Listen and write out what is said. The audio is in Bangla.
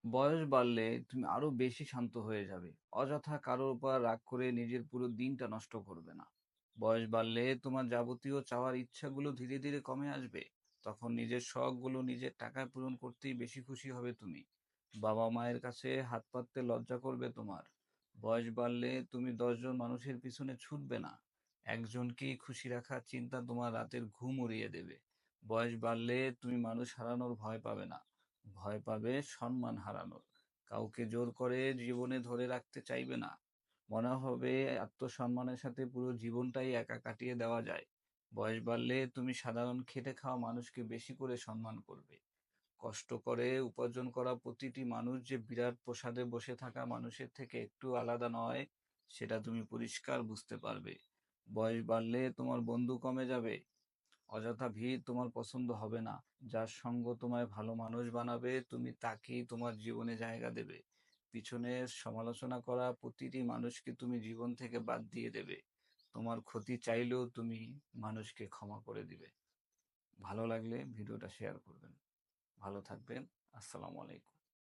বয়স বাড়লে তুমি আরো বেশি শান্ত হয়ে যাবে। অযথা কারোর উপর রাগ করে নিজের পুরো দিনটা নষ্ট করবে না। বয়স বাড়লে তোমার যাবতীয় চাওয়ার ইচ্ছাগুলো ধীরে ধীরে কমে আসবে। তখন নিজের শখগুলো নিজের টাকায় পূরণ করতেই বেশি খুশি হবে তুমি। বাবা মায়ের কাছে হাত পাততে লজ্জা করবে তোমার। বয়স বাড়লে তুমি 10 জন মানুষের পিছনে ছুটবে না। একজনকেই খুশি রাখার চিন্তা তোমার রাতের ঘুম উড়িয়ে দেবে। বয়স বাড়লে তুমি মানুষ হারানোর ভয় পাবে না, ভয় পাবে সম্মান হারানোর। কাউকে জোর করে জীবনে ধরে রাখতে চাইবে না। মনে হবে আত্মসম্মানের সাথে পুরো জীবনটাই একা কাটিয়ে দেওয়া যায়। বয়স বাড়লে তুমি সাধারণ খেটে খাওয়া মানুষকে বেশি করে সম্মান করবে। কষ্ট করে উপার্জন করা প্রতিটি মানুষ যে বিরাট প্রাসাদে বসে থাকা মানুষের থেকে একটু আলাদা নয়, সেটা তুমি পরিষ্কার বুঝতে পারবে। বয়স বাড়লে তোমার বন্ধু কমে যাবে। অযথা ভিড় তোমার পছন্দ হবে না। যার সঙ্গ তোমায় ভালো মানুষ বানাবে, তুমি তাকেই তোমার জীবনে জায়গা দেবে। পিছনের সমালোচনা করা প্রতিটি মানুষকে তুমি জীবন থেকে বাদ দিয়ে দেবে। তোমার ক্ষতি চাইলেও তুমি মানুষকে ক্ষমা করে দিবে। ভালো লাগলে ভিডিওটা শেয়ার করবেন। ভালো থাকবেন। আসসালামু আলাইকুম।